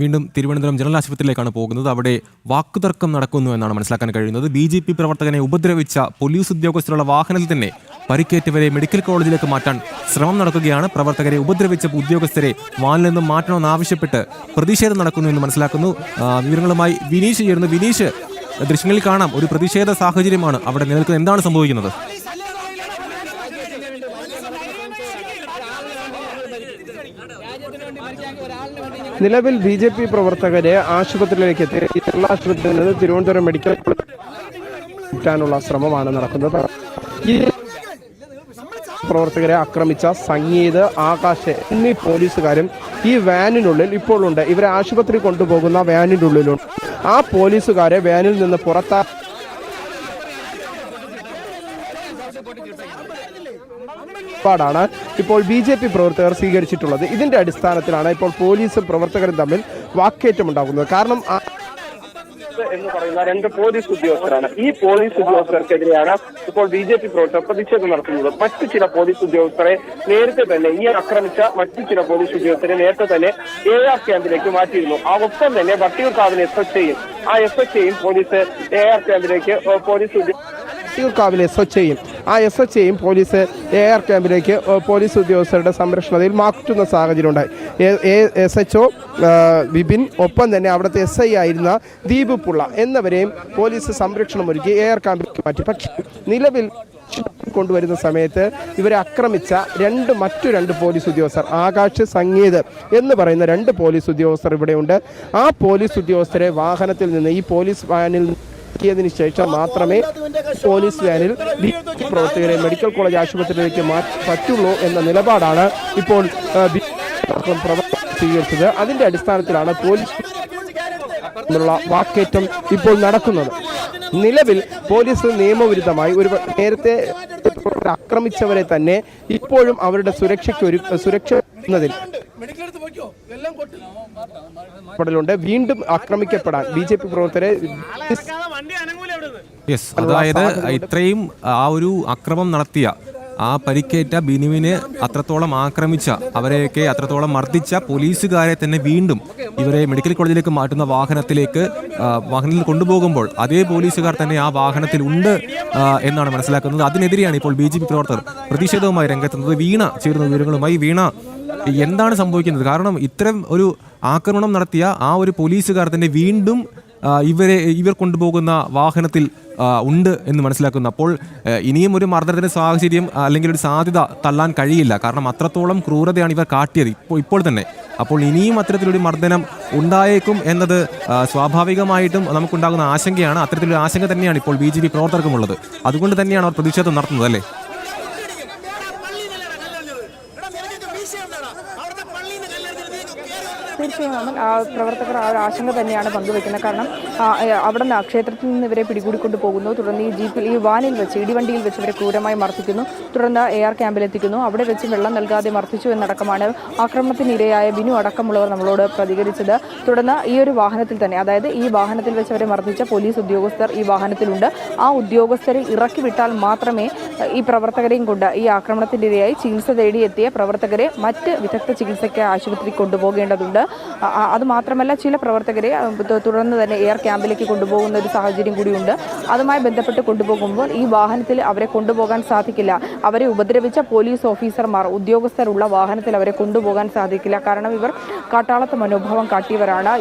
വീണ്ടും തിരുവനന്തപുരം ജനറൽ ആശുപത്രിയിലേക്കാണ് പോകുന്നത്. അവിടെ വാക്കുതർക്കം നടക്കുന്നു എന്നാണ് മനസ്സിലാക്കാൻ കഴിയുന്നത്. BJP പ്രവർത്തകനെ ഉപദ്രവിച്ച പോലീസ് ഉദ്യോഗസ്ഥരുള്ള വാഹനത്തിൽ തന്നെ പരിക്കേറ്റവരെ മെഡിക്കൽ കോളേജിലേക്ക് മാറ്റാൻ ശ്രമം നടക്കുകയാണ്. പ്രവർത്തകരെ ഉപദ്രവിച്ച ഉദ്യോഗസ്ഥരെ വാനിൽ നിന്നും മാറ്റണമെന്നാവശ്യപ്പെട്ട് പ്രതിഷേധം നടക്കുന്നു എന്ന് മനസ്സിലാക്കുന്നു. വിവരങ്ങളുമായി വിനീഷ് ചേരുന്നു. വിനീഷ്, ദൃശ്യങ്ങളിൽ കാണാം ഒരു പ്രതിഷേധ സാഹചര്യമാണ് അവിടെ നിലനിൽക്കുന്നത്. എന്താണ് സംഭവിക്കുന്നത്? നിലവിൽ BJP പ്രവർത്തകരെ ആശുപത്രിയിലേക്ക് എത്തി കേരള ആശുപത്രിയിൽ നിന്ന് തിരുവനന്തപുരം മെഡിക്കൽ കോളേജിലുള്ള ശ്രമമാണ് നടക്കുന്നത്. ഈ പ്രവർത്തകരെ ആക്രമിച്ച സംഗീത്, ആകാശ് എന്നീ പോലീസുകാരും ഈ വാനിനുള്ളിൽ ഇപ്പോൾ ഉണ്ട്. ഇവരെ ആശുപത്രി കൊണ്ടുപോകുന്ന വാനിൻ്റെ ഉള്ളിലുണ്ട്. ആ പോലീസുകാരെ വാനിൽ നിന്ന് ാണ് ഇപ്പോൾ BJP പ്രവർത്തകർ സ്വീകരിച്ചിട്ടുള്ളത്. ഇതിന്റെ അടിസ്ഥാനത്തിലാണ് ഇപ്പോൾ പോലീസും പ്രവർത്തകരും തമ്മിൽ വാക്കേറ്റമുണ്ടാകുന്നത്. കാരണം എന്ന് പറയുന്ന രണ്ട് പോലീസ് ഉദ്യോഗസ്ഥരാണ്. ഈ പോലീസ് ഉദ്യോഗസ്ഥർക്കെതിരെയാണ് ഇപ്പോൾ BJP പ്രവർത്തകർ പ്രതിഷേധം നടത്തുന്നത്. മറ്റു ചില പോലീസ് ഉദ്യോഗസ്ഥരെ നേരത്തെ തന്നെ ആക്രമിച്ച മറ്റു ചില പോലീസ് ഉദ്യോഗസ്ഥരെ നേരത്തെ തന്നെ AR ക്യാമ്പിലേക്ക് മാറ്റിയിരുന്നു. ആ ഒപ്പം തന്നെ വട്ടിയൂർക്കാവിലെ SHയും പോലീസ് AR ക്യാമ്പിലേക്ക് വട്ടിയൂർക്കാവിലെ SHയും പോലീസ് AR ക്യാമ്പിലേക്ക് പോലീസ് ഉദ്യോഗസ്ഥരുടെ സംരക്ഷണത്തിൽ മാറ്റുന്ന സാഹചര്യം ഉണ്ടായി. SHO വിപിൻ, ഒപ്പം തന്നെ അവിടുത്തെ SI ആയിരുന്ന ദീപ് പുള്ള എന്നിവരെയും പോലീസ് സംരക്ഷണം ഒരുക്കി AR ക്യാമ്പിലേക്ക് മാറ്റി. പക്ഷേ നിലവിൽ കൊണ്ടുവരുന്ന സമയത്ത് ഇവരെ ആക്രമിച്ച മറ്റു രണ്ട് പോലീസ് ഉദ്യോഗസ്ഥർ, ആകാശ്, സംഗീത് എന്ന് പറയുന്ന രണ്ട് പോലീസ് ഉദ്യോഗസ്ഥർ ഇവിടെയുണ്ട്. ആ പോലീസ് ഉദ്യോഗസ്ഥരെ വാഹനത്തിൽ നിന്ന് ഈ പോലീസ് വാനിൽ ിയതിനു ശേഷം മാത്രമേ പോലീസ് വാനിൽ പ്രവർത്തകരെ മെഡിക്കൽ കോളേജ് ആശുപത്രിയിലേക്ക് പറ്റുള്ളൂ എന്ന നിലപാടാണ് ഇപ്പോൾ സ്വീകരിച്ചത്. അതിന്റെ അടിസ്ഥാനത്തിലാണ് പോലീസ് വാക്കേറ്റം ഇപ്പോൾ നടക്കുന്നത്. നിലവിൽ പോലീസ് നിയമവിരുദ്ധമായി നേരത്തെ ആക്രമിച്ചവരെ തന്നെ ഇപ്പോഴും അവരുടെ സുരക്ഷ വീണ്ടും ആക്രമിക്കപ്പെടാൻ BJP പ്രവർത്തകരെ അതായത് ഇത്രയും ആ ഒരു അക്രമം നടത്തിയ ആ പരിക്കേറ്റ ബിനുവിനെ അത്രത്തോളം ആക്രമിച്ച അവരെയൊക്കെ അത്രത്തോളം മർദ്ദിച്ച പോലീസുകാരെ തന്നെ വീണ്ടും ഇവരെ മെഡിക്കൽ കോളേജിലേക്ക് മാറ്റുന്ന വാഹനത്തിൽ കൊണ്ടുപോകുമ്പോൾ അതേ പോലീസുകാർ തന്നെ ആ വാഹനത്തിൽ ഉണ്ട് എന്നാണ് മനസ്സിലാക്കുന്നത്. അതിനെതിരെയാണ് ഇപ്പോൾ BJP പ്രവർത്തകർ പ്രതിഷേധവുമായി രംഗത്തുന്നത്. വീണ ചേരുന്ന വിവരങ്ങളുമായി. വീണ, എന്താണ് സംഭവിക്കുന്നത്? കാരണം ഇത്തരം ഒരു ആക്രമണം നടത്തിയ ആ ഒരു പോലീസുകാർ തന്നെ വീണ്ടും ഇവർ കൊണ്ടുപോകുന്ന വാഹനത്തിൽ ഉണ്ട് എന്ന് മനസ്സിലാക്കുന്നു. അപ്പോൾ ഇനിയും ഒരു മർദ്ദനത്തിന്റെ സാഹചര്യം അല്ലെങ്കിൽ ഒരു സാധ്യത തള്ളാൻ കഴിയില്ല. കാരണം അത്രത്തോളം ക്രൂരതയാണ് ഇവർ കാട്ടിയത് ഇപ്പോൾ തന്നെ. അപ്പോൾ ഇനിയും അത്തരത്തിലൊരു മർദ്ദനം ഉണ്ടായേക്കും എന്നത് സ്വാഭാവികമായിട്ടും നമുക്കുണ്ടാകുന്ന ആശങ്കയാണ്. അത്തരത്തിലൊരു ആശങ്ക തന്നെയാണ് ഇപ്പോൾ BJP പ്രവർത്തകർക്കുമുള്ളത്. അതുകൊണ്ട് തന്നെയാണ് അവർ പ്രതിഷേധം നടത്തുന്നത്, അല്ലേ? തീർച്ചയായും പ്രവർത്തകർ ആ ആശങ്ക തന്നെയാണ് പങ്കുവെക്കുന്നത്. കാരണം അവിടെ നിന്ന് ക്ഷേത്രത്തിൽ നിന്ന് ഇവരെ പിടികൂടിക്കൊണ്ട് പോകുന്നു. തുടർന്ന് ഈ ജീപ്പിൽ, ഈ വാനിൽ വെച്ച്, ഇടിവണ്ടിയിൽ വെച്ച് ഇവരെ ക്രൂരമായി മർദ്ദിക്കുന്നു. തുടർന്ന് AR ക്യാമ്പിലെത്തിക്കുന്നു. അവിടെ വെച്ച് വെള്ളം നൽകാതെ മർദ്ദിച്ചു എന്നടക്കമാണ് ആക്രമണത്തിനിരയായ ബിനു അടക്കമുള്ളവർ നമ്മളോട് പ്രതികരിച്ചത്. തുടർന്ന് ഈ ഒരു വാഹനത്തിൽ തന്നെ, അതായത് ഈ വാഹനത്തിൽ വെച്ച് അവരെ മർദ്ദിച്ച പോലീസ് ഉദ്യോഗസ്ഥർ ഈ വാഹനത്തിലുണ്ട്. ആ ഉദ്യോഗസ്ഥരെ ഇറക്കി വിട്ടാൽ മാത്രമേ ഈ പ്രവർത്തകരെയും കൊണ്ട് ഈ ആക്രമണത്തിനിരയായി ചികിത്സ തേടിയെത്തിയ പ്രവർത്തകരെ മറ്റ് വിദഗ്ധ ചികിത്സയ്ക്ക് ആശുപത്രി കൊണ്ടുപോകേണ്ടതുണ്ട്. അതുമാത്രമല്ല, ചില പ്രവർത്തകരെ തുടർന്ന് തന്നെ AR ക്യാമ്പിലേക്ക് കൊണ്ടുപോകുന്ന ഒരു സാഹചര്യം കൂടിയുണ്ട്. അതുമായി ബന്ധപ്പെട്ട് കൊണ്ടുപോകുമ്പോൾ ഈ വാഹനത്തിൽ അവരെ കൊണ്ടുപോകാൻ സാധിക്കില്ല. അവരെ ഉപദ്രവിച്ച പോലീസ് ഓഫീസർമാർ, ഉദ്യോഗസ്ഥരുള്ള വാഹനത്തിൽ അവരെ കൊണ്ടുപോകാൻ സാധിക്കില്ല. കാരണം ഇവർ കാട്ടാളത്ത് മനോഭാവം കാട്ടിയവരാണ്.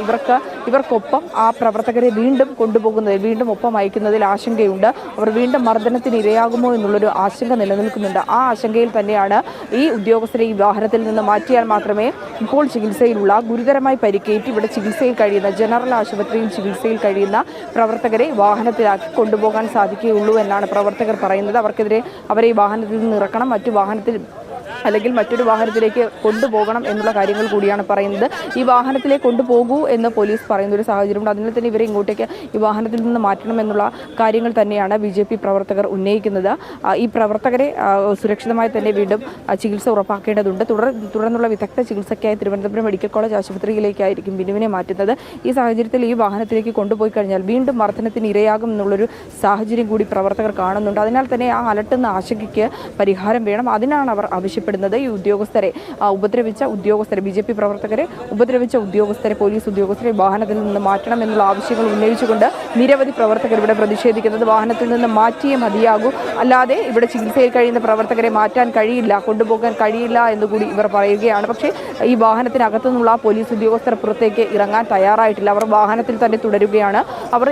ഇവർക്കൊപ്പം ആ പ്രവർത്തകരെ വീണ്ടും കൊണ്ടുപോകുന്നതിൽ, വീണ്ടും ഒപ്പം അയക്കുന്നതിൽ ആശങ്കയുണ്ട്. അവർ വീണ്ടും മർദ്ദനത്തിന് ഇരയാകുമോ എന്നുള്ളൊരു ആശങ്ക നിലനിൽക്കുന്നുണ്ട്. ആ ആശങ്കയിൽ തന്നെയാണ് ഈ ഉദ്യോഗസ്ഥരെ ഈ വാഹനത്തിൽ നിന്ന് മാറ്റിയാൽ മാത്രമേ ഇപ്പോൾ ചികിത്സയിലുള്ള, ഗുരുതരമായി പരിക്കേറ്റ് ഇവിടെ ചികിത്സയിൽ കഴിയുന്ന, ജനറൽ ആശുപത്രിയിൽ ചികിത്സയിൽ കഴിയുന്ന പ്രവർത്തകരെ വാഹനത്തിലാക്കി കൊണ്ടുപോകാൻ സാധിക്കുകയുള്ളൂ എന്നാണ് പ്രവർത്തകർ പറയുന്നത്. അവർക്കെതിരെ അവരെ ഈ വാഹനത്തിൽ നിന്ന് ഇറക്കണം, അല്ലെങ്കിൽ മറ്റൊരു വാഹനത്തിലേക്ക് കൊണ്ടുപോകണം എന്നുള്ള കാര്യങ്ങൾ കൂടിയാണ് പറയുന്നത്. ഈ വാഹനത്തിലേക്ക് കൊണ്ടുപോകൂ എന്ന് പോലീസ് പറയുന്ന ഒരു സാഹചര്യമുണ്ട്. അതിനാൽ തന്നെ ഇവരെ ഇങ്ങോട്ടേക്ക് ഈ വാഹനത്തിൽ നിന്ന് മാറ്റണം എന്നുള്ള കാര്യങ്ങൾ തന്നെയാണ് BJP പ്രവർത്തകർ ഉന്നയിക്കുന്നത്. ഈ പ്രവർത്തകരെ സുരക്ഷിതമായി തന്നെ വീണ്ടും ചികിത്സ ഉറപ്പാക്കേണ്ടതുണ്ട്. തുടർന്നുള്ള വിദഗ്ധ ചികിത്സയ്ക്കായി തിരുവനന്തപുരം മെഡിക്കൽ കോളേജ് ആശുപത്രിയിലേക്കായിരിക്കും ബിനുവിനെ മാറ്റുന്നത്. ഈ സാഹചര്യത്തിൽ ഈ വാഹനത്തിലേക്ക് കൊണ്ടുപോയി കഴിഞ്ഞാൽ വീണ്ടും മർദ്ദനത്തിന് ഇരയാകും എന്നുള്ളൊരു സാഹചര്യം കൂടി പ്രവർത്തകർ കാണുന്നുണ്ട്. അതിനാൽ തന്നെ ആ അലട്ടുന്ന ആശങ്കയ്ക്ക് പരിഹാരം വേണം. അതിനാണ് അവർ ആവശ്യപ്പെടുന്നത്. ആവശ്യപ്പെടുന്നത് ഈ ഉദ്യോഗസ്ഥരെ ഉപദ്രവിച്ച ഉദ്യോഗസ്ഥരെ BJP പ്രവർത്തകരെ ഉപദ്രവിച്ച ഉദ്യോഗസ്ഥരെ പോലീസ് ഉദ്യോഗസ്ഥരെ വാഹനത്തിൽ നിന്ന് മാറ്റണം എന്നുള്ള ആവശ്യങ്ങൾ ഉന്നയിച്ചുകൊണ്ട് നിരവധി പ്രവർത്തകർ ഇവിടെ പ്രതിഷേധിക്കുന്നത് വാഹനത്തിൽ നിന്ന് മാറ്റിയേ മതിയാകൂ, അല്ലാതെ ഇവിടെ ചികിത്സയിൽ കഴിയുന്ന പ്രവർത്തകരെ മാറ്റാൻ കഴിയില്ല, കൊണ്ടുപോകാൻ കഴിയില്ല എന്നുകൂടി ഇവർ പറയുകയാണ്. പക്ഷേ ഈ വാഹനത്തിനകത്തു നിന്നുള്ള പോലീസ് ഉദ്യോഗസ്ഥർ പുറത്തേക്ക് ഇറങ്ങാൻ തയ്യാറായിട്ടില്ല. അവർ വാഹനത്തിൽ തന്നെ തുടരുകയാണ്. അവർ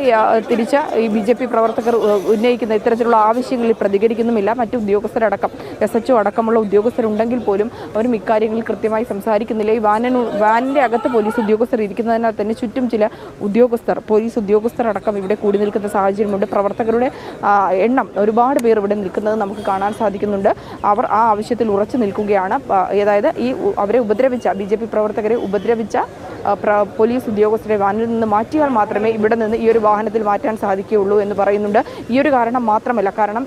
തിരിച്ച് ഈ BJP പ്രവർത്തകർ ഉന്നയിക്കുന്ന ഇത്തരത്തിലുള്ള ആവശ്യങ്ങളിൽ പ്രതികരിക്കുന്നുമില്ല. മറ്റു ഉദ്യോഗസ്ഥരടക്കം SHO അടക്കമുള്ള ഉദ്യോഗസ്ഥരുണ്ടെങ്കിൽ പോലും അവരും ഇക്കാര്യങ്ങളിൽ കൃത്യമായി സംസാരിക്കുന്നില്ല. ഈ വാനിന്റെ അകത്ത് പോലീസ് ഉദ്യോഗസ്ഥർ ഇരിക്കുന്നതിനാൽ തന്നെ ചുറ്റും ചില പോലീസ് ഉദ്യോഗസ്ഥർ അടക്കം ഇവിടെ കൂടി നിൽക്കുന്ന സാഹചര്യമുണ്ട്. പ്രവർത്തകരുടെ എണ്ണം ഒരുപാട് പേർ ഇവിടെ നിൽക്കുന്നത് നമുക്ക് കാണാൻ സാധിക്കുന്നുണ്ട്. അവർ ആ ആവശ്യത്തിൽ ഉറച്ചു നിൽക്കുകയാണ്. അതായത് ഈ അവരെ ഉപദ്രവിച്ച BJP പ്രവർത്തകരെ ഉപദ്രവിച്ച പോലീസ് ഉദ്യോഗസ്ഥരെ വാനിൽ നിന്ന് മാറ്റിയാൽ മാത്രമേ ഇവിടെ നിന്ന് ഈ ഒരു വാഹനത്തിൽ മാറ്റാൻ സാധിക്കുകയുള്ളൂ എന്ന് പറയുന്നുണ്ട്. ഈ ഒരു കാരണം മാത്രമല്ല, കാരണം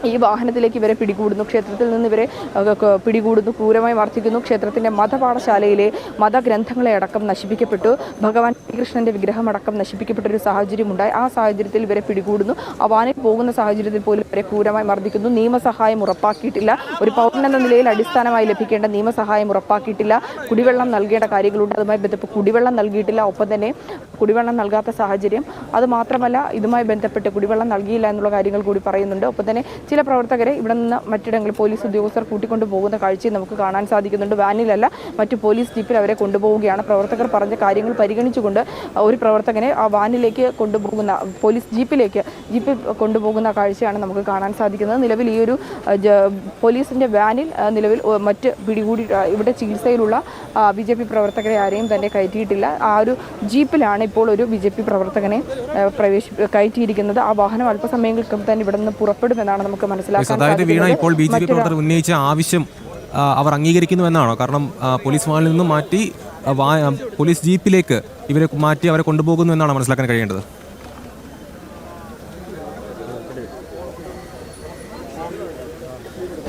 ഈ വാഹനത്തിലേക്ക് ഇവരെ പിടികൂടുന്നു, ക്ഷേത്രത്തിൽ നിന്ന് ഇവരെ പിടികൂടുന്നു, ക്രൂരമായി മർദ്ദിക്കുന്നു. ക്ഷേത്രത്തിൻ്റെ മതപാഠശാലയിലെ മതഗ്രന്ഥങ്ങളെ അടക്കം നശിപ്പിക്കപ്പെട്ടു, ഭഗവാൻ ശ്രീകൃഷ്ണൻ്റെ വിഗ്രഹം അടക്കം നശിപ്പിക്കപ്പെട്ടൊരു സാഹചര്യമുണ്ടായി. ആ സാഹചര്യത്തിൽ ഇവരെ പിടികൂടുന്നു. ആ വാനിൽ പോകുന്ന സാഹചര്യത്തിൽ പോലും ഇവരെ ക്രൂരമായി മർദ്ദിക്കുന്നു. നിയമസഹായം ഉറപ്പാക്കിയിട്ടില്ല. ഒരു പൗരൻ എന്ന നിലയിൽ അടിസ്ഥാനമായി ലഭിക്കേണ്ട നിയമസഹായം ഉറപ്പാക്കിയിട്ടില്ല. കുടിവെള്ളം നൽകേണ്ട കാര്യങ്ങളുണ്ട്, അതുമായി ബന്ധപ്പെട്ട് കുടിവെള്ളം നൽകിയിട്ടില്ല. ഒപ്പം തന്നെ കുടിവെള്ളം നൽകാത്ത സാഹചര്യം, അതുമാത്രമല്ല ഇതുമായി ബന്ധപ്പെട്ട് കുടിവെള്ളം നൽകിയില്ല എന്നുള്ള കാര്യങ്ങൾ കൂടി പറയുന്നുണ്ട്. ഒപ്പം തന്നെ ചില പ്രവർത്തകരെ ഇവിടെ നിന്ന് മറ്റിടങ്ങളിൽ പോലീസ് ഉദ്യോഗസ്ഥർ കൂട്ടിക്കൊണ്ടു പോകുന്ന കാഴ്ചയും നമുക്ക് കാണാൻ സാധിക്കുന്നുണ്ട്. വാനിലല്ല, മറ്റു പോലീസ് ജീപ്പിൽ അവരെ കൊണ്ടുപോവുകയാണ്. പ്രവർത്തകർ പറഞ്ഞ കാര്യങ്ങൾ പരിഗണിച്ചുകൊണ്ട് ഒരു പ്രവർത്തകനെ ആ വാനിലേക്ക് കൊണ്ടുപോകുന്ന ജീപ്പിൽ കൊണ്ടുപോകുന്ന കാഴ്ചയാണ് നമുക്ക് കാണാൻ സാധിക്കുന്നത്. നിലവിൽ ഈ ഒരു പോലീസിൻ്റെ വാനിൽ നിലവിൽ മറ്റ് പിടികൂടി ഇവിടെ ചികിത്സയിലുള്ള BJP പ്രവർത്തകരെ ആരെയും തന്നെ കയറ്റിയിട്ടില്ല. ആ ഒരു ജീപ്പിലാണ് ഇപ്പോൾ ഒരു BJP പ്രവർത്തകനെ കയറ്റിയിരിക്കുന്നത്. ആ വാഹനം അല്പസമയങ്ങൾക്കും തന്നെ ഇവിടെ നിന്ന് പുറപ്പെടുമെന്നാണ് നമുക്ക് മനസ്സിലാക്കാൻ സാധിക്കുന്നത്. ഇപ്പോൾ BJP പ്രവർത്തകർ ഉന്നയിച്ച ആവശ്യം അവർ അംഗീകരിക്കുന്നു എന്നാണോ? കാരണം പോലീസ് വാനിൽ നിന്നും മാറ്റി പോലീസ് ജീപ്പിലേക്ക് ഇവരെ മാറ്റി അവരെ കൊണ്ടുപോകുന്നു എന്നാണ് മനസ്സിലാക്കാൻ കഴിയേണ്ടത്.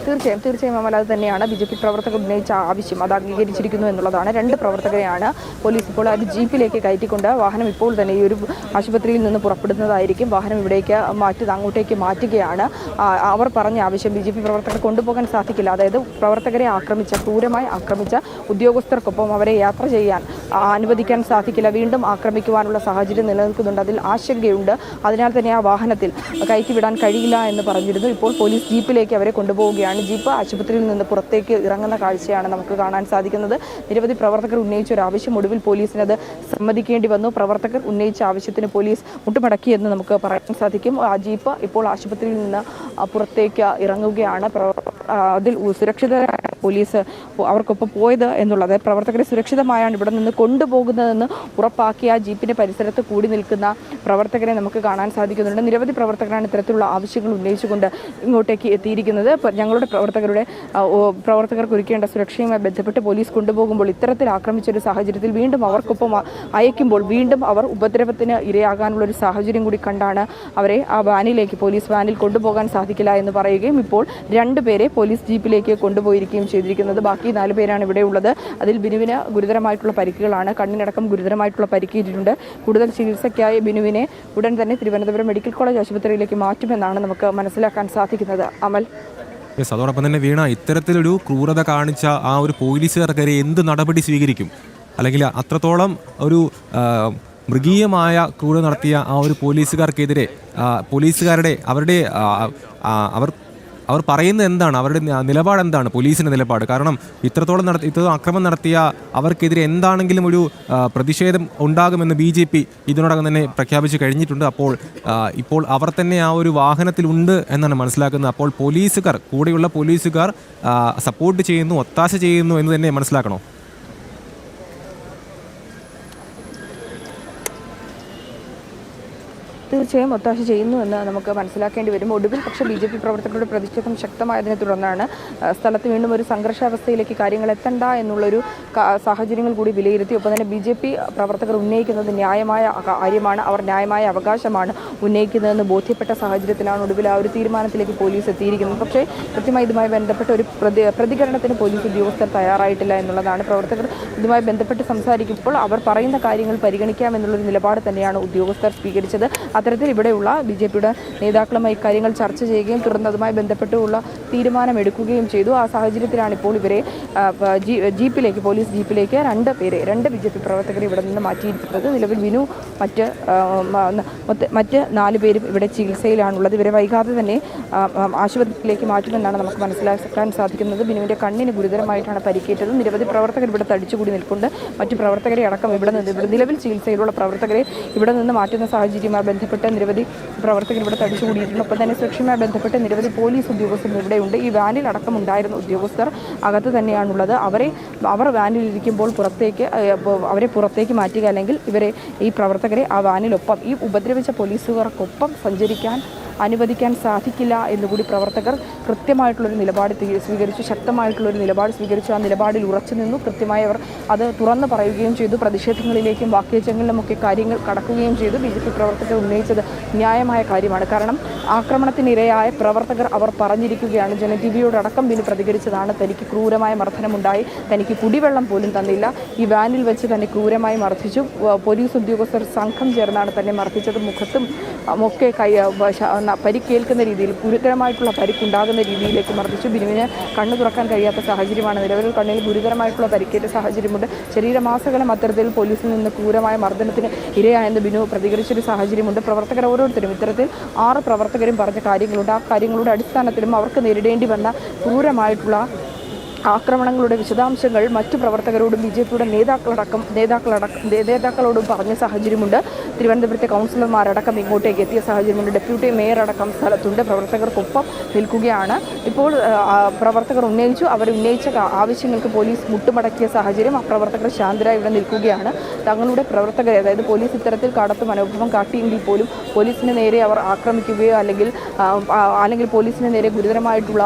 തീർച്ചയായും അമൽ, അത് തന്നെയാണ് BJP പ്രവർത്തകർ ഉന്നയിച്ച ആവശ്യം. അത് അംഗീകരിച്ചിരിക്കുന്നു എന്നുള്ളതാണ്. 2 പ്രവർത്തകരെയാണ് പോലീസ് ഇപ്പോൾ ആ ജീപ്പിലേക്ക് കയറ്റിക്കൊണ്ട് വാഹനം ഇപ്പോൾ തന്നെ ഈ ഒരു ആശുപത്രിയിൽ നിന്ന് പുറപ്പെടുന്നതായിരിക്കും. വാഹനം ഇവിടേക്ക് അങ്ങോട്ടേക്ക് മാറ്റുകയാണ്. അവർ പറഞ്ഞ ആവശ്യം BJP പ്രവർത്തകർ കൊണ്ടുപോകാൻ സാധിക്കില്ല. അതായത് പ്രവർത്തകരെ ക്രൂരമായി ആക്രമിച്ച ഉദ്യോഗസ്ഥർക്കൊപ്പം അവരെ യാത്ര ചെയ്യാൻ അനുവദിക്കാൻ സാധിക്കില്ല. വീണ്ടും ആക്രമിക്കുവാനുള്ള സാഹചര്യം നിലനിൽക്കുന്നുണ്ട്. അതിൽ ആശങ്കയുണ്ട്. അതിനാൽ തന്നെ ആ വാഹനത്തിൽ കയറ്റിവിടാൻ കഴിയില്ല എന്ന് പറഞ്ഞിരുന്നു. ഇപ്പോൾ പോലീസ് ജീപ്പിലേക്ക് അവരെ കൊണ്ടുപോവുകയാണ്. ജീപ്പ് ആശുപത്രിയിൽ നിന്ന് പുറത്തേക്ക് ഇറങ്ങുന്ന കാഴ്ചയാണ് നമുക്ക് കാണാൻ സാധിക്കുന്നത്. നിരവധി പ്രവർത്തകർ ഉന്നയിച്ച ഒരു ആവശ്യം ഒടുവിൽ പോലീസിനത് സമ്മതിക്കേണ്ടി വന്നു. പ്രവർത്തകർ ഉന്നയിച്ച ആവശ്യത്തിന് പോലീസ് മുട്ടുമടക്കിയെന്ന് നമുക്ക് പറയാൻ സാധിക്കും. ആ ജീപ്പ് ഇപ്പോൾ ആശുപത്രിയിൽ നിന്ന് പുറത്തേക്ക് ഇറങ്ങുകയാണ്. അതിൽ സുരക്ഷിതരായ പോലീസ് അവർക്കൊപ്പം പോയത് എന്നുള്ളത്, പ്രവർത്തകരെ സുരക്ഷിതമായാണ് ഇവിടെ നിന്ന് കൊണ്ടുപോകുന്നതെന്ന് ഉറപ്പാക്കി ആ ജീപ്പിൻ്റെ പരിസരത്ത് കൂടി നിൽക്കുന്ന പ്രവർത്തകരെ നമുക്ക് കാണാൻ സാധിക്കുന്നുണ്ട്. നിരവധി പ്രവർത്തകരാണ് ഇത്തരത്തിലുള്ള ആവശ്യങ്ങൾ ഉന്നയിച്ചുകൊണ്ട് ഇങ്ങോട്ടേക്ക് എത്തിയിരിക്കുന്നത്. ഞങ്ങളുടെ പ്രവർത്തകർക്ക് ഒരുക്കേണ്ട സുരക്ഷയുമായി ബന്ധപ്പെട്ട് പോലീസ് കൊണ്ടുപോകുമ്പോൾ ഇത്തരത്തിൽ ആക്രമിച്ചൊരു സാഹചര്യത്തിൽ വീണ്ടും അവർക്കൊപ്പം അയക്കുമ്പോൾ വീണ്ടും അവർ ഉപദ്രവത്തിന് ഇരയാകാനുള്ള ഒരു സാഹചര്യം കൂടി കണ്ടാണ് അവരെ ആ പോലീസ് വാനിൽ കൊണ്ടുപോകാൻ സാധിക്കില്ല എന്ന് പറയുകയും ഇപ്പോൾ 2 പേരെ പോലീസ് ജീപ്പിലേക്ക് കൊണ്ടുപോയിരിക്കുകയും ചെയ്തിരിക്കുന്നത്. ബാക്കി 4 പേരാണ് ഇവിടെ ഉള്ളത്. അതിൽ ബിനുവിന് ഗുരുതരമായിട്ടുള്ള പരിക്കുകളാണ്. കണ്ണിനടക്കം ഗുരുതരമായിട്ടുള്ള പരിക്കേറ്റിട്ടുണ്ട്. കൂടുതൽ ചികിത്സയ്ക്കായി ബിനുവിനെ ഉടൻ തന്നെ തിരുവനന്തപുരം മെഡിക്കൽ കോളേജ് ആശുപത്രിയിലേക്ക് മാറ്റുമെന്നാണ് നമുക്ക് മനസ്സിലാക്കാൻ സാധിക്കുന്നത്. അമൽ, അതോടൊപ്പം തന്നെ വീണ, ഇത്തരത്തിലൊരു ക്രൂരത കാണിച്ച ആ ഒരു പോലീസുകാർക്കെതിരെ എന്ത് നടപടി സ്വീകരിക്കും? അല്ലെങ്കിൽ അത്രത്തോളം ഒരു മൃഗീയമായ ക്രൂരത നടത്തിയ ആ ഒരു പോലീസുകാർക്കെതിരെ അവർ പറയുന്നത് എന്താണ്? അവരുടെ നിലപാട് എന്താണ്? പോലീസിൻ്റെ നിലപാട്? കാരണം ഇത്രത്തോളം അക്രമം നടത്തിയ അവർക്കെതിരെ എന്താണെങ്കിലും ഒരു പ്രതിഷേധം ഉണ്ടാകുമെന്ന് BJP ഇതിനോടകം തന്നെ പ്രഖ്യാപിച്ചു കഴിഞ്ഞിട്ടുണ്ട്. ഇപ്പോൾ അവർ തന്നെ ആ ഒരു വാഹനത്തിലുണ്ട് എന്നാണ് മനസ്സിലാക്കുന്നത്. അപ്പോൾ കൂടെയുള്ള പോലീസുകാർ സപ്പോർട്ട് ചെയ്യുന്നു, ഒത്താശ ചെയ്യുന്നു എന്ന് തന്നെ മനസ്സിലാക്കണോ? തീർച്ചയായും ഒത്താശ ചെയ്യുന്നു എന്ന് നമുക്ക് മനസ്സിലാക്കേണ്ടി വരും. ഒടുവിൽ പക്ഷേ BJP പ്രവർത്തകരുടെ പ്രതിഷേധം ശക്തമായതിനെ തുടർന്നാണ് സ്ഥലത്ത് വീണ്ടും ഒരു സംഘർഷാവസ്ഥയിലേക്ക് കാര്യങ്ങൾ എത്തണ്ട എന്നുള്ളൊരു സാഹചര്യങ്ങൾ കൂടി വിലയിരുത്തി. ഒപ്പം തന്നെ BJP പ്രവർത്തകർ ഉന്നയിക്കുന്നത് ന്യായമായ കാര്യമാണ്, അവർ ന്യായമായ അവകാശമാണ് ഉന്നയിക്കുന്നതെന്ന് ബോധ്യപ്പെട്ട സാഹചര്യത്തിലാണ് ഒടുവിൽ ആ ഒരു തീരുമാനത്തിലേക്ക് പോലീസ് എത്തിയിരിക്കുന്നത്. പക്ഷേ കൃത്യമായി ഇതുമായി ബന്ധപ്പെട്ട ഒരു പ്രതികരണത്തിന് പോലീസ് ഉദ്യോഗസ്ഥർ തയ്യാറായിട്ടില്ല എന്നുള്ളതാണ്. പ്രവർത്തകർ ഇതുമായി ബന്ധപ്പെട്ട് സംസാരിക്കുമ്പോൾ അവർ പറയുന്ന കാര്യങ്ങൾ പരിഗണിക്കാമെന്നുള്ളൊരു നിലപാട് തന്നെയാണ് ഉദ്യോഗസ്ഥർ സ്വീകരിച്ചത്. അത്തരത്തിൽ ഇവിടെയുള്ള BJPയുടെ നേതാക്കളുമായി കാര്യങ്ങൾ ചർച്ച ചെയ്യുകയും തുടർന്ന് അതുമായി ബന്ധപ്പെട്ടുള്ള തീരുമാനമെടുക്കുകയും ചെയ്തു. ആ സാഹചര്യത്തിലാണ് ഇപ്പോൾ ഇവരെ ജീപ്പിലേക്ക്, പോലീസ് ജീപ്പിലേക്ക് രണ്ട് BJP പ്രവർത്തകരെ ഇവിടെ നിന്ന് മാറ്റിയിരിക്കുന്നത്. നിലവിൽ വിനു മറ്റ് 4 പേരും ഇവിടെ ചികിത്സയിലാണുള്ളത്. ഇവരെ വൈകാതെ തന്നെ ആശുപത്രിയിലേക്ക് മാറ്റുമെന്നാണ് നമുക്ക് മനസ്സിലാക്കാൻ സാധിക്കുന്നത്. ബിനുവിൻ്റെ കണ്ണിന് ഗുരുതരമായിട്ടാണ് പരിക്കേറ്റത്. നിരവധി പ്രവർത്തകർ ഇവിടെ തടിച്ചുകൂടി നിൽപ്പുണ്ട്. മറ്റു പ്രവർത്തകരെ അടക്കം ഇവിടെ നിലവിൽ ചികിത്സയിലുള്ള പ്രവർത്തകരെ ഇവിടെ നിന്ന് മാറ്റുന്ന സാഹചര്യവുമായി ബന്ധപ്പെട്ട് നിരവധി പ്രവർത്തകർ ഇവിടെ തടിച്ചുകൂടിയിട്ടുണ്ട്. ഒപ്പം തന്നെ സുരക്ഷയുമായി ബന്ധപ്പെട്ട് നിരവധി പോലീസ് ഉദ്യോഗസ്ഥർ ഇവിടെയുണ്ട്. ഈ വാനിൽ അടക്കം ഉണ്ടായിരുന്ന ഉദ്യോഗസ്ഥർ അകത്ത് തന്നെയാണുള്ളത്. അവർ വാനിലിരിക്കുമ്പോൾ അവരെ പുറത്തേക്ക് മാറ്റുക, അല്ലെങ്കിൽ ഈ പ്രവർത്തകരെ ആ വാനിലൊപ്പം, ഈ ഉപദ്രവിച്ച പോലീസുകാർക്കൊപ്പം സഞ്ചരിക്കാൻ അനുവദിക്കാൻ സാധിക്കില്ല എന്നുകൂടി പ്രവർത്തകർ കൃത്യമായിട്ടുള്ളൊരു നിലപാട് സ്വീകരിച്ചു, ശക്തമായിട്ടുള്ളൊരു നിലപാട് സ്വീകരിച്ചു. ആ നിലപാടിൽ ഉറച്ചു നിന്നു. കൃത്യമായി അവർ അത് തുറന്നു പറയുകയും ചെയ്തു. പ്രതിഷേധങ്ങളിലേക്കും വാക്കേറ്റങ്ങളിലുമൊക്കെ കാര്യങ്ങൾ കടക്കുകയും ചെയ്തു. BJP പ്രവർത്തകർ ഉന്നയിച്ചത് ന്യായമായ കാര്യമാണ്. കാരണം ആക്രമണത്തിനിരയായ പ്രവർത്തകർ അവർ പറഞ്ഞിരിക്കുകയാണ്. ജനTVയോടക്കം ബിനു പ്രതികരിച്ചതാണ്. തനിക്ക് ക്രൂരമായ മർദ്ദനമുണ്ടായി, തനിക്ക് കുടിവെള്ളം പോലും തന്നില്ല, ഈ വാനിൽ വെച്ച് തന്നെ ക്രൂരമായി മർദ്ദിച്ചു, പോലീസ് ഉദ്യോഗസ്ഥർ സംഘം ചേർന്നാണ് തന്നെ മർദ്ദിച്ചത്, മുഖത്തും ഒക്കെ പരിക്കേൽക്കുന്ന രീതിയിൽ, ഗുരുതരമായിട്ടുള്ള പരിക്കുണ്ടാകുന്ന രീതിയിലേക്ക് മർദ്ദിച്ചു. ബിനുവിന് കണ്ണു തുറക്കാൻ കഴിയാത്ത സാഹചര്യമാണ്. നിലവിൽ കണ്ണിൽ ഗുരുതരമായിട്ടുള്ള പരിക്കേറ്റ സാഹചര്യമുണ്ട്. ശരീരമാസകലം അത്തരത്തിൽ പോലീസിൽ നിന്ന് ക്രൂരമായ മർദ്ദനത്തിന് ഇരയായെന്ന് ബിനു പ്രതികരിച്ചൊരു സാഹചര്യമുണ്ട്. പ്രവർത്തകർ ഓരോരുത്തരും ഇത്തരത്തിൽ 6 പ്രവർത്തകരും പറഞ്ഞ കാര്യങ്ങളുണ്ട്. ആ കാര്യങ്ങളുടെ അടിസ്ഥാനത്തിലും അവർക്ക് നേരിടേണ്ടി വന്ന ക്രൂരമായിട്ടുള്ള ആക്രമണങ്ങളുടെ വിശദാംശങ്ങൾ മറ്റു പ്രവർത്തകരോടും BJPയുടെ നേതാക്കളോടും പറഞ്ഞ സാഹചര്യമുണ്ട്. തിരുവനന്തപുരത്തെ കൗൺസിലർമാരടക്കം ഇങ്ങോട്ടേക്ക് എത്തിയ സാഹചര്യമുണ്ട്. ഡെപ്യൂട്ടി മേയർ അടക്കം സ്ഥലത്തുണ്ട്. പ്രവർത്തകർക്കൊപ്പം നിൽക്കുകയാണ്. ഇപ്പോൾ പ്രവർത്തകർ ഉന്നയിച്ച ആവശ്യങ്ങൾക്ക് പോലീസ് മുട്ടുമടക്കിയ സാഹചര്യം. ആ പ്രവർത്തകർ ശാന്തരായി ഇവിടെ നിൽക്കുകയാണ്. തങ്ങളുടെ പ്രവർത്തകരെ, അതായത് പോലീസ് ഇത്തരത്തിൽ കടത്തു മനോഭാവം കാട്ടിയെങ്കിൽ പോലും പോലീസിന് നേരെ അവർ ആക്രമിക്കുകയോ അല്ലെങ്കിൽ പോലീസിന് നേരെ ഗുരുതരമായിട്ടുള്ള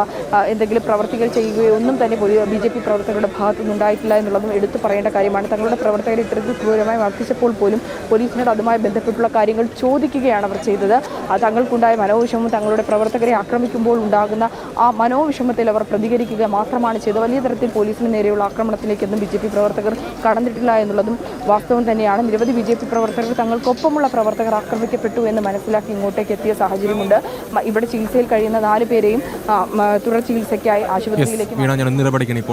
എന്തെങ്കിലും പ്രവർത്തികൾ ചെയ്യുകയോ ഒന്നും തന്നെ BJP പ്രവർത്തകരുടെ ഭാഗത്തുനിന്നുണ്ടായിട്ടില്ല എന്നുള്ളതും എടുത്തു പറയേണ്ട കാര്യമാണ്. തങ്ങളുടെ പ്രവർത്തകരെ ഇത്തരത്തിൽ ക്രൂരമായി വർദ്ധിച്ചപ്പോൾ പോലും പോലീസിനോട് അതുമായി ബന്ധപ്പെട്ടുള്ള കാര്യങ്ങൾ ചോദിക്കുകയാണ് അവർ ചെയ്തത്. തങ്ങൾക്കുണ്ടായ മനോവിഷമം, തങ്ങളുടെ പ്രവർത്തകരെ ആക്രമിക്കുമ്പോൾ ഉണ്ടാകുന്ന ആ മനോവിഷമത്തിൽ അവർ പ്രതികരിക്കുക മാത്രമാണ് ചെയ്തത്. വലിയ തരത്തിൽ പോലീസിന് നേരെയുള്ള ആക്രമണത്തിലേക്കൊന്നും BJP പ്രവർത്തകർ കടന്നിട്ടില്ല എന്നുള്ളതും വാസ്തവം തന്നെയാണ്. നിരവധി BJP പ്രവർത്തകർ തങ്ങൾക്കൊപ്പമുള്ള പ്രവർത്തകർ ആക്രമിക്കപ്പെട്ടു എന്ന് മനസ്സിലാക്കി ഇങ്ങോട്ടേക്ക് എത്തിയ സാഹചര്യമുണ്ട്. ഇവിടെ ചികിത്സയിൽ കഴിയുന്ന 4 പേരെയും തുടർ ചികിത്സയ്ക്കായി ആശുപത്രിയിലേക്ക് പഠിക്കണം ഇപ്പോൾ